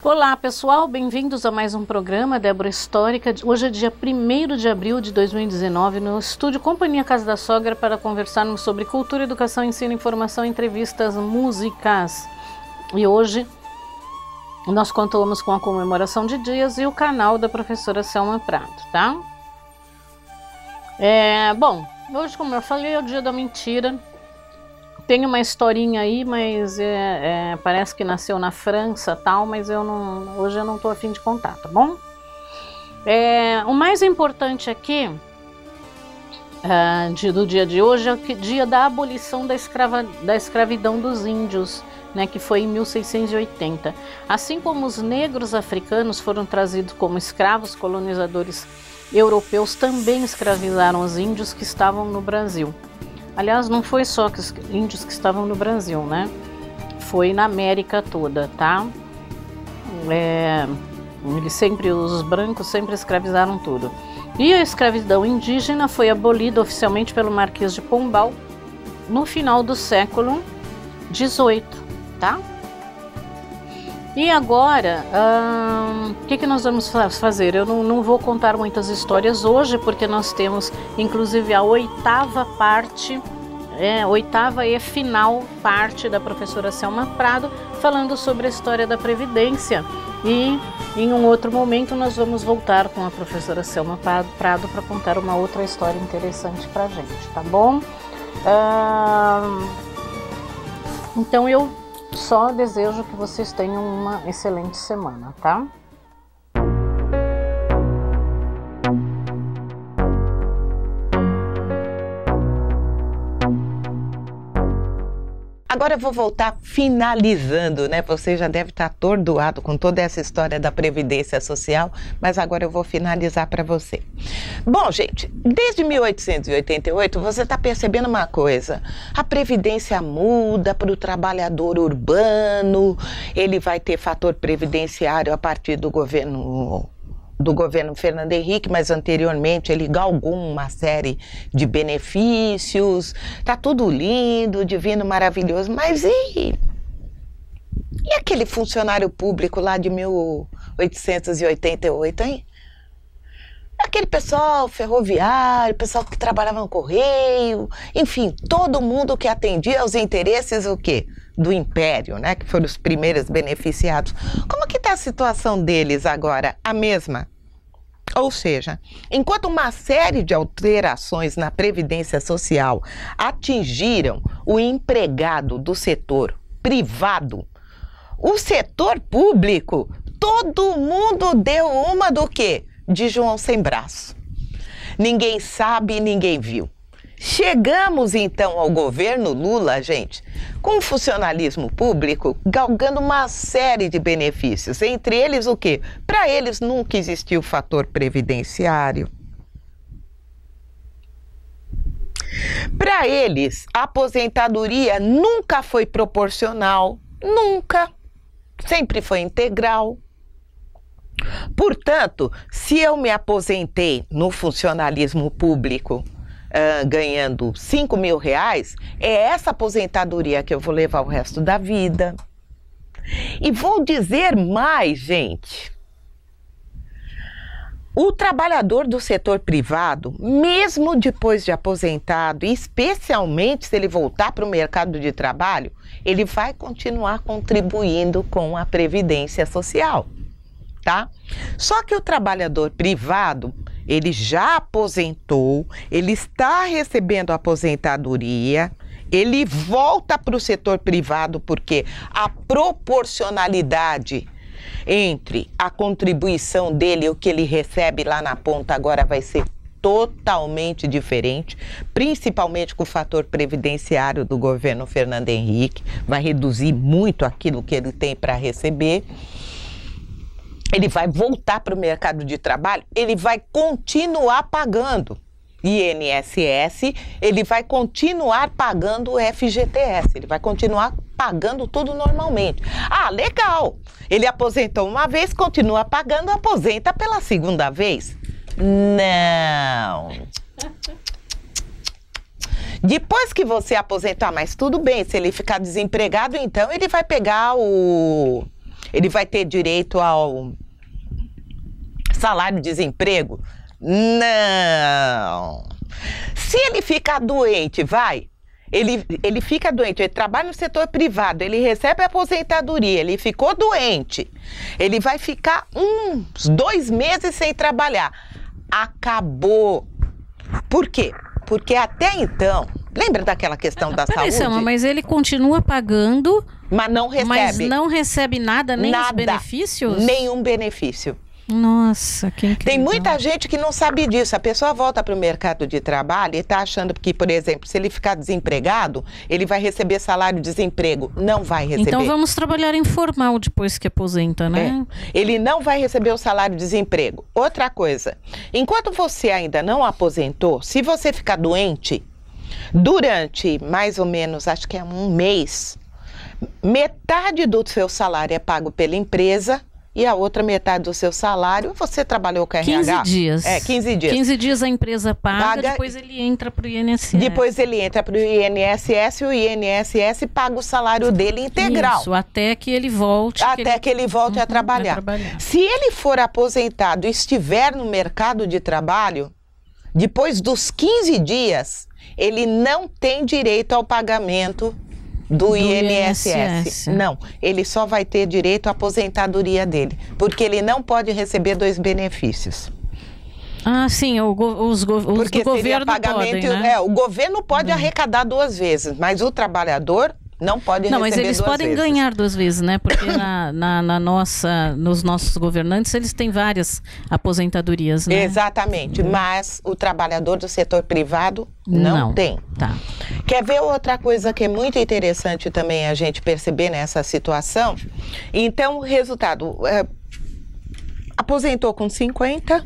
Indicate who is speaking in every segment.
Speaker 1: Olá pessoal, bem-vindos a mais um programa Débora Histórica. Hoje é dia 1º de abril de 2019 no estúdio Companhia Casa da Sogra para conversarmos sobre cultura, educação, ensino, informação, entrevistas, músicas. E hoje nós contamos com a comemoração de dias e o canal da professora Selma Prado, tá? Bom, hoje, como eu falei, é o dia da mentira. Tem uma historinha aí, mas parece que nasceu na França tal, mas hoje eu não estou a fim de contar, tá bom? O mais importante aqui do dia de hoje é o dia da abolição da escravidão dos índios, né, que foi em 1680. Assim como os negros africanos foram trazidos como escravos, colonizadores europeus também escravizaram os índios que estavam no Brasil. Aliás, não foi só os índios que estavam no Brasil, né? Foi na América toda, tá? Os brancos sempre escravizaram tudo. E a escravidão indígena foi abolida oficialmente pelo Marquês de Pombal no final do século XVIII, tá? E agora, o que nós vamos fazer? Eu não vou contar muitas histórias hoje, porque nós temos, inclusive, a oitava e final parte da professora Selma Prado, falando sobre a história da Previdência. E em um outro momento nós vamos voltar com a professora Selma Prado para contar uma outra história interessante para a gente, tá bom? Então eu só desejo que vocês tenham uma excelente semana, tá?
Speaker 2: Agora eu vou voltar finalizando, né? Você já deve estar atordoado com toda essa história da Previdência Social, mas agora eu vou finalizar para você. Bom, gente, desde 1888 você está percebendo uma coisa: a Previdência muda para o trabalhador urbano, ele vai ter fator previdenciário a partir do governo Fernando Henrique, mas anteriormente ele galgou uma série de benefícios, tá tudo lindo, divino, maravilhoso, mas e aquele funcionário público lá de 1888, hein? Aquele pessoal ferroviário, pessoal que trabalhava no correio, enfim, todo mundo que atendia aos interesses o quê? Do Império, né? Que foram os primeiros beneficiados. Como que está a situação deles agora? A mesma? Ou seja, enquanto uma série de alterações na Previdência Social atingiram o empregado do setor privado, o setor público, todo mundo deu uma do quê? De João sem braço. Ninguém sabe, ninguém viu. Chegamos então ao governo Lula, gente, com o funcionalismo público galgando uma série de benefícios, entre eles o quê? Para eles nunca existiu fator previdenciário. Para eles, a aposentadoria nunca foi proporcional, nunca, sempre foi integral. Portanto, se eu me aposentei no funcionalismo público ganhando R$5.000, é essa aposentadoria que eu vou levar o resto da vida. E vou dizer mais, gente. O trabalhador do setor privado, mesmo depois de aposentado, e especialmente se ele voltar para o mercado de trabalho, ele vai continuar contribuindo com a Previdência Social, tá? Só que o trabalhador privado, ele já aposentou, ele está recebendo aposentadoria, ele volta para o setor privado porque a proporcionalidade entre a contribuição dele e o que ele recebe lá na ponta agora vai ser totalmente diferente, principalmente com o fator previdenciário do governo Fernando Henrique, vai reduzir muito aquilo que ele tem para receber. Ele vai voltar para o mercado de trabalho, ele vai continuar pagando INSS, ele vai continuar pagando o FGTS, ele vai continuar pagando tudo normalmente. Ah, legal! Ele aposentou uma vez, continua pagando, aposenta pela segunda vez? Não! Depois que você aposentar, mas tudo bem, se ele ficar desempregado, então ele vai pegar Ele vai ter direito ao salário-desemprego? Não. Se ele ficar doente, ele fica doente, ele trabalha no setor privado, ele recebe aposentadoria, ele ficou doente, ele vai ficar uns 2 meses sem trabalhar. Acabou. Por quê? Porque até então, lembra daquela questão da saúde?
Speaker 1: Selma, mas ele continua pagando,
Speaker 2: mas não recebe.
Speaker 1: Mas não recebe nada, nem os benefícios?
Speaker 2: Nenhum benefício.
Speaker 1: Nossa, que incrível.
Speaker 2: Tem muita gente que não sabe disso. A pessoa volta para o mercado de trabalho e está achando que, por exemplo, se ele ficar desempregado, ele vai receber salário-desemprego. Não vai receber.
Speaker 1: Então vamos trabalhar informal depois que aposenta, né?
Speaker 2: Ele não vai receber o salário-desemprego. Outra coisa, enquanto você ainda não aposentou, se você ficar doente, durante mais ou menos, acho que é 1 mês, metade do seu salário é pago pela empresa, e a outra metade do seu salário, você trabalhou com a RH?
Speaker 1: 15 dias.
Speaker 2: 15 dias.
Speaker 1: 15 dias a empresa paga, depois ele entra para o INSS.
Speaker 2: Depois ele entra para o INSS e o INSS paga o salário dele integral.
Speaker 1: Isso, até que ele volte.
Speaker 2: Até que ele volte a trabalhar. Se ele for aposentado e estiver no mercado de trabalho, depois dos 15 dias, ele não tem direito ao pagamento do INSS. Não, ele só vai ter direito à aposentadoria dele, porque ele não pode receber 2 benefícios.
Speaker 1: Ah, sim, os do governo podem, né?
Speaker 2: O governo pode arrecadar 2 vezes, mas o trabalhador não pode receber 2 vezes. Não, mas eles
Speaker 1: podem ganhar 2 vezes, né? Porque nos nossos governantes, eles têm várias aposentadorias, né?
Speaker 2: Exatamente, mas o trabalhador do setor privado não tem.
Speaker 1: Tá.
Speaker 2: Quer ver outra coisa que é muito interessante também a gente perceber nessa situação? Então, o resultado, aposentou com 50,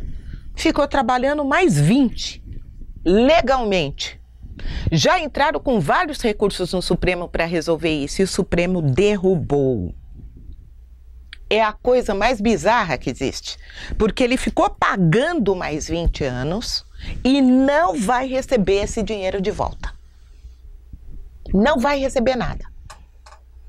Speaker 2: ficou trabalhando mais 20, legalmente. Já entraram com vários recursos no Supremo para resolver isso e o Supremo derrubou. É a coisa mais bizarra que existe, porque ele ficou pagando mais 20 anos e não vai receber esse dinheiro de volta. Não vai receber nada.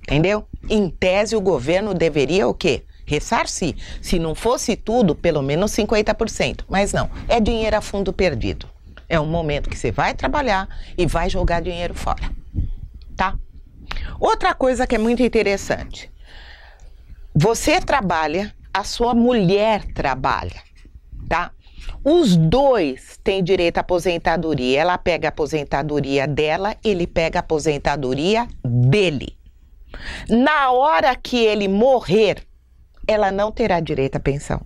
Speaker 2: Entendeu? Em tese, o governo deveria o quê? Ressarcir. Se não fosse tudo, pelo menos 50%. Mas não, é dinheiro a fundo perdido. É um momento que você vai trabalhar e vai jogar dinheiro fora, tá? Outra coisa que é muito interessante. Você trabalha, a sua mulher trabalha, tá? Os 2 têm direito à aposentadoria. Ela pega a aposentadoria dela, ele pega a aposentadoria dele. Na hora que ele morrer, ela não terá direito à pensão.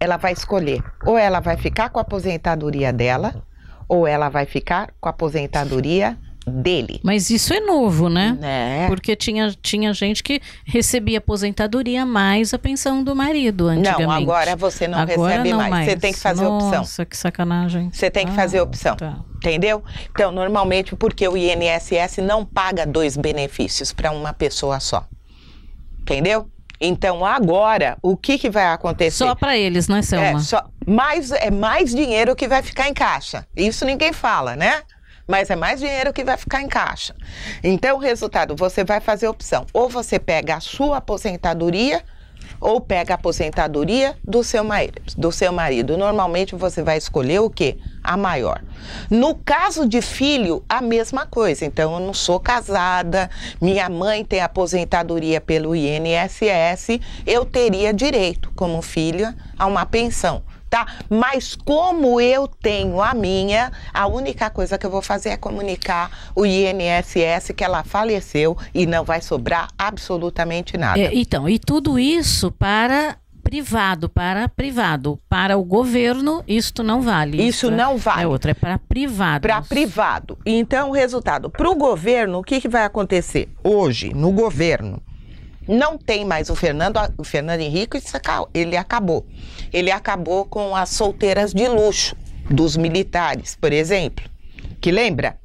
Speaker 2: Ela vai escolher, ou ela vai ficar com a aposentadoria dela, ou ela vai ficar com a aposentadoria dele.
Speaker 1: Mas isso é novo, né?
Speaker 2: É.
Speaker 1: Porque tinha gente que recebia aposentadoria mais a pensão do marido antigamente.
Speaker 2: Não, agora você não recebe mais. Você tem que fazer opção.
Speaker 1: Nossa, que sacanagem.
Speaker 2: Você tem que fazer opção, entendeu? Então, normalmente, porque o INSS não paga 2 benefícios para uma pessoa só. Entendeu? Então, agora, o que vai acontecer?
Speaker 1: Só para eles, né, Selma?
Speaker 2: É mais dinheiro que vai ficar em caixa. Isso ninguém fala, né? Mas é mais dinheiro que vai ficar em caixa. Então, o resultado, você vai fazer opção. Ou você pega a sua aposentadoria, ou pega a aposentadoria do seu marido. Normalmente, você vai escolher o quê? A maior. No caso de filho, a mesma coisa. Então, eu não sou casada, minha mãe tem aposentadoria pelo INSS, eu teria direito, como filha, a uma pensão. Tá? Mas como eu tenho a minha, a única coisa que eu vou fazer é comunicar o INSS que ela faleceu e não vai sobrar absolutamente nada.
Speaker 1: Então, e tudo isso para privado. Para o governo, isto não vale.
Speaker 2: Isso não vale.
Speaker 1: É para privado.
Speaker 2: Para privado. Então, o resultado, para o governo, o que vai acontecer? Hoje, no governo, não tem mais o Fernando Henrique, ele acabou. Ele acabou com as solteiras de luxo dos militares, por exemplo. Que lembra?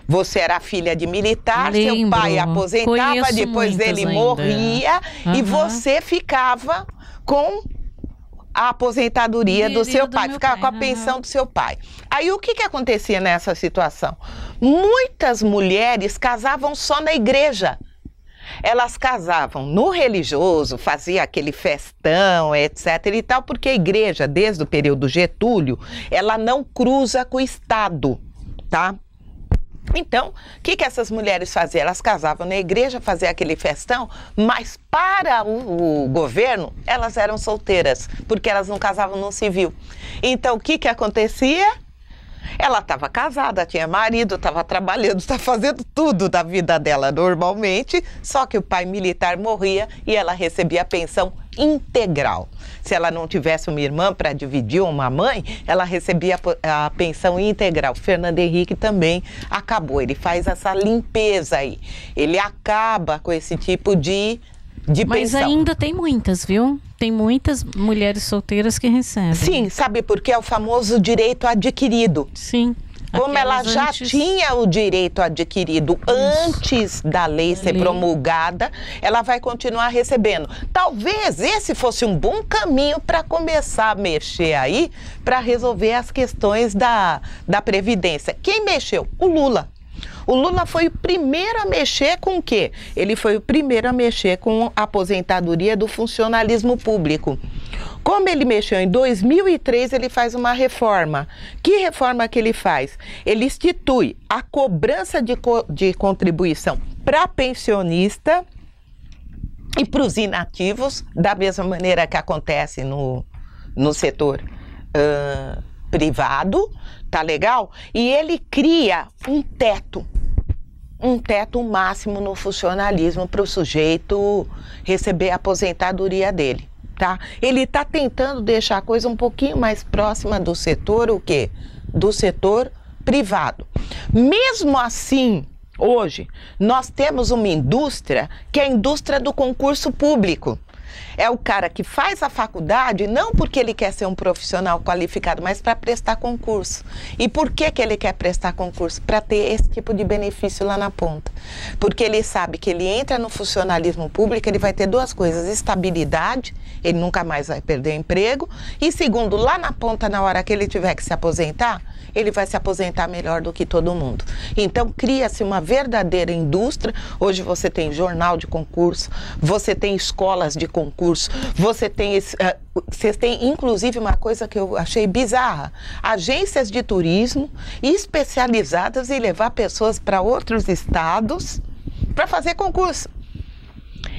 Speaker 2: Você era filha de militar, seu pai aposentava, depois ele morria e você ficava com a aposentadoria do seu pai, ficava com a pensão do seu pai. Aí o que acontecia nessa situação? Muitas mulheres casavam só na igreja. Elas casavam no religioso, fazia aquele festão, etc. e tal, porque a igreja, desde o período Getúlio, ela não cruza com o Estado, tá? Então, o que essas mulheres faziam? Elas casavam na igreja, faziam aquele festão, mas para o governo, elas eram solteiras, porque elas não casavam no civil. Então, o que acontecia? Ela estava casada, tinha marido, estava trabalhando, estava fazendo tudo da vida dela normalmente, só que o pai militar morria e ela recebia a pensão integral. Se ela não tivesse uma irmã para dividir ou uma mãe, ela recebia a pensão integral. Fernando Henrique também acabou, ele faz essa limpeza aí. Ele acaba com esse tipo de
Speaker 1: Mas
Speaker 2: pensão.
Speaker 1: ainda tem muitas, viu? Tem muitas mulheres solteiras que recebem.
Speaker 2: Sim, sabe por quê? É o famoso direito adquirido.
Speaker 1: Sim.
Speaker 2: Como ela já tinha o direito adquirido antes da lei ser promulgada, ela vai continuar recebendo. Talvez esse fosse um bom caminho para começar a mexer aí, para resolver as questões da Previdência. Quem mexeu? O Lula. O Lula foi o primeiro a mexer com o quê? Ele foi o primeiro a mexer com a aposentadoria do funcionalismo público. Como ele mexeu em 2003, ele faz uma reforma. Que reforma que ele faz? Ele institui a cobrança de contribuição para pensionista e para os inativos, da mesma maneira que acontece no setor privado, tá legal? E ele cria um teto máximo no funcionalismo para o sujeito receber a aposentadoria dele. Tá? Ele está tentando deixar a coisa um pouquinho mais próxima do setor, o quê? Do setor privado. Mesmo assim, hoje, nós temos uma indústria que é a indústria do concurso público. É o cara que faz a faculdade não porque ele quer ser um profissional qualificado, mas para prestar concurso. E por que ele quer prestar concurso? Para ter esse tipo de benefício lá na ponta. Porque ele sabe que ele entra no funcionalismo público, ele vai ter duas coisas: estabilidade, ele nunca mais vai perder emprego, e segundo, lá na ponta, na hora que ele tiver que se aposentar, ele vai se aposentar melhor do que todo mundo. Então, cria-se uma verdadeira indústria. Hoje você tem jornal de concurso, você tem escolas de concurso, vocês têm inclusive uma coisa que eu achei bizarra: agências de turismo especializadas em levar pessoas para outros estados para fazer concurso.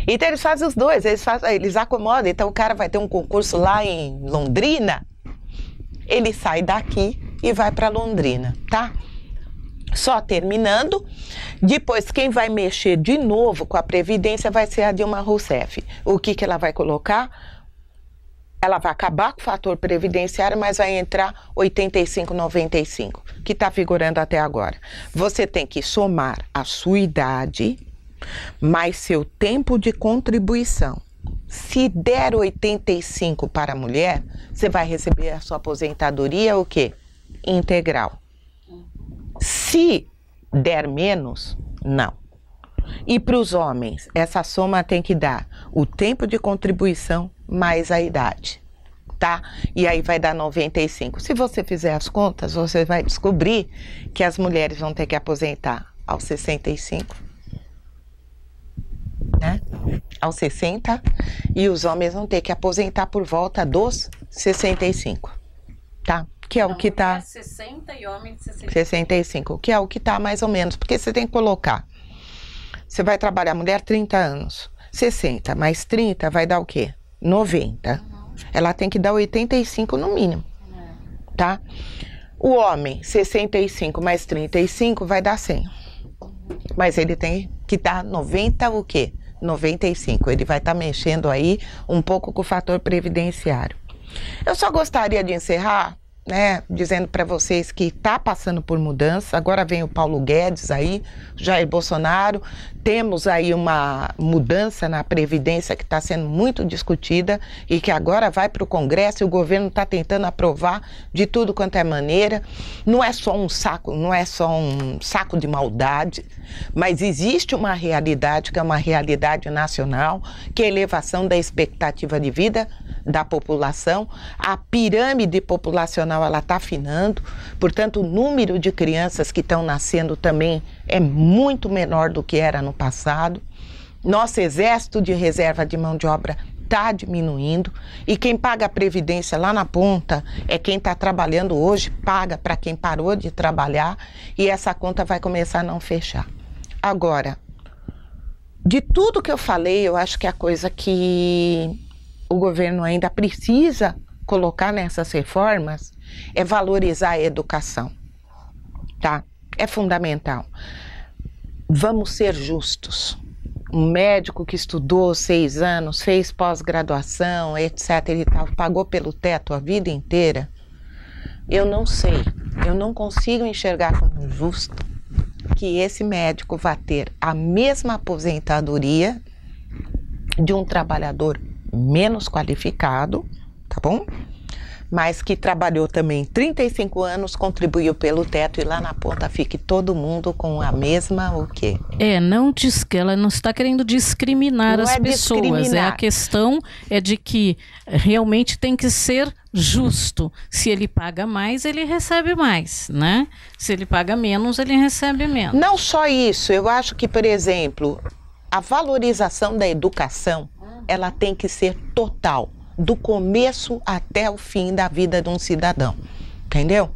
Speaker 2: Então, eles fazem os dois, eles acomodam. Então, o cara vai ter um concurso lá em Londrina, ele sai daqui e vai para Londrina, tá? Só terminando, depois quem vai mexer de novo com a Previdência vai ser a Dilma Rousseff. O que ela vai colocar? Ela vai acabar com o fator previdenciário, mas vai entrar 85-95, que está figurando até agora. Você tem que somar a sua idade mais seu tempo de contribuição. Se der 85 para a mulher, você vai receber a sua aposentadoria o quê? Integral. Se der menos, não. E para os homens, essa soma tem que dar o tempo de contribuição mais a idade, tá? E aí vai dar 95. Se você fizer as contas, você vai descobrir que as mulheres vão ter que aposentar aos 65, né? Aos 60, e os homens vão ter que aposentar por volta dos 65, tá? Que é o que tá...
Speaker 1: 60 e homem
Speaker 2: 65, que é o que tá mais ou menos, porque você tem que colocar. Você vai trabalhar, mulher, 30 anos, 60 mais 30 vai dar o quê? 90. Ela tem que dar 85 no mínimo, tá? O homem, 65 mais 35 vai dar 100. Mas ele tem que dar 90 o quê? 95. Ele vai estar mexendo aí um pouco com o fator previdenciário. Eu só gostaria de encerrar, né, dizendo para vocês que está passando por mudança. Agora vem o Paulo Guedes aí, Jair Bolsonaro. Temos aí uma mudança na Previdência que está sendo muito discutida e que agora vai para o Congresso, e o governo está tentando aprovar de tudo quanto é maneira. Não é só um saco de maldade, mas existe uma realidade que é uma realidade nacional, que é a elevação da expectativa de vida da população. A pirâmide populacional ela está afinando, portanto o número de crianças que estão nascendo também é muito menor do que era no passado, Nosso exército de reserva de mão de obra está diminuindo e quem paga a previdência lá na ponta é quem está trabalhando hoje, paga para quem parou de trabalhar e essa conta vai começar a não fechar. Agora, de tudo que eu falei, eu acho que a coisa que o governo ainda precisa colocar nessas reformas é valorizar a educação, tá? É fundamental. Vamos ser justos. Um médico que estudou 6 anos, fez pós-graduação, etc. e tal, pagou pelo teto a vida inteira. Eu não sei, eu não consigo enxergar como justo que esse médico vá ter a mesma aposentadoria de um trabalhador menos qualificado, tá bom? Mas que trabalhou também 35 anos, contribuiu pelo teto e lá na ponta fique todo mundo com a mesma o quê?
Speaker 1: Ela não está querendo discriminar
Speaker 2: não
Speaker 1: as pessoas.
Speaker 2: Discriminar.
Speaker 1: A questão é de que realmente tem que ser justo. Se ele paga mais, ele recebe mais, né? Se ele paga menos, ele recebe menos.
Speaker 2: Não só isso, eu acho que, por exemplo, a valorização da educação, ela tem que ser total. Do começo até o fim da vida de um cidadão, entendeu?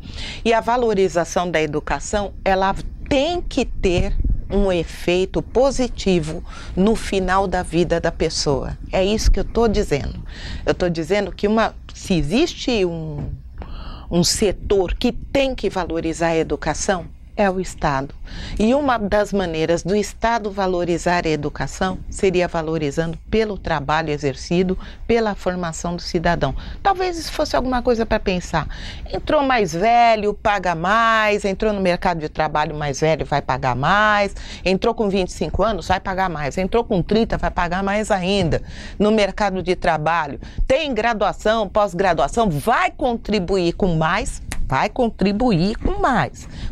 Speaker 2: E a valorização da educação, ela tem que ter um efeito positivo no final da vida da pessoa. É isso que eu estou dizendo. Eu estou dizendo que se existe um setor que tem que valorizar a educação, é o Estado. E uma das maneiras do Estado valorizar a educação seria valorizando pelo trabalho exercido, pela formação do cidadão. Talvez isso fosse alguma coisa para pensar. Entrou mais velho, paga mais, entrou no mercado de trabalho mais velho, vai pagar mais, entrou com 25 anos, vai pagar mais, entrou com 30, vai pagar mais ainda. No mercado de trabalho, tem graduação, pós-graduação, vai contribuir com mais,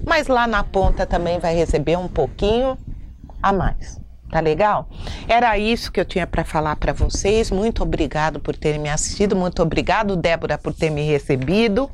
Speaker 2: mas lá na ponta também vai receber um pouquinho a mais, tá legal? Era isso que eu tinha para falar para vocês. Muito obrigado por terem me assistido, muito obrigado, Débora, por ter me recebido.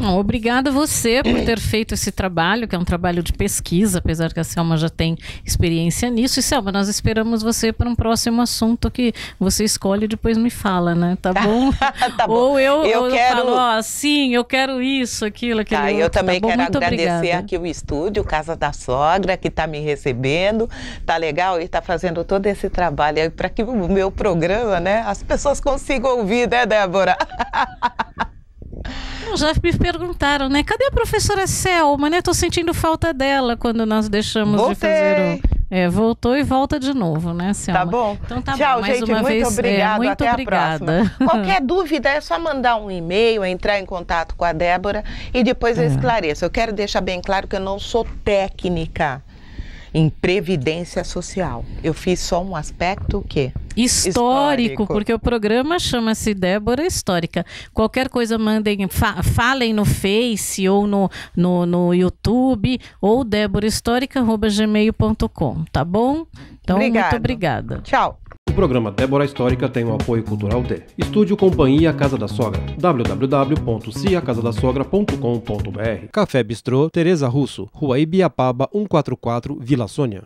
Speaker 1: Obrigada a você por ter feito esse trabalho, que é um trabalho de pesquisa, apesar que a Selma já tem experiência nisso. E Selma, nós esperamos você para um próximo assunto que você escolhe e depois me fala, né? Tá bom?
Speaker 2: Tá bom.
Speaker 1: Ou eu
Speaker 2: quero...
Speaker 1: falo, sim, eu quero isso, aquilo, aquele outro.
Speaker 2: Eu também
Speaker 1: tá bom?
Speaker 2: quero
Speaker 1: Muito
Speaker 2: agradecer
Speaker 1: obrigada.
Speaker 2: Aqui o estúdio, Casa da Sogra, que está me recebendo. Tá legal? E está fazendo todo esse trabalho aí para que o meu programa, né, as pessoas consigam ouvir, né, Débora?
Speaker 1: Já me perguntaram, né? Cadê a professora Selma, né? Tô sentindo falta dela quando nós deixamos de fazer o... voltou e volta de novo, né, Selma?
Speaker 2: Tá bom.
Speaker 1: Então tá
Speaker 2: Tchau,
Speaker 1: bom. Mais
Speaker 2: gente,
Speaker 1: uma
Speaker 2: muito
Speaker 1: vez,
Speaker 2: obrigado.
Speaker 1: muito
Speaker 2: até
Speaker 1: obrigada.
Speaker 2: A próxima. Qualquer dúvida é só mandar um e-mail, entrar em contato com a Débora e depois eu esclareço. Eu quero deixar bem claro que eu não sou técnica em previdência social. Eu fiz só um aspecto o quê?
Speaker 1: Histórico, porque o programa chama-se Débora Histórica. Qualquer coisa mandem, falem no Face ou no YouTube ou deborahistórica@gmail.com, tá bom? Então, muito obrigada.
Speaker 2: Tchau.
Speaker 3: O programa Débora Histórica tem o apoio cultural de Estúdio Companhia Casa da Sogra, www.ciacasadasogra.com.br. Café Bistrô Tereza Russo, Rua Ibiapaba 144, Vila Sônia.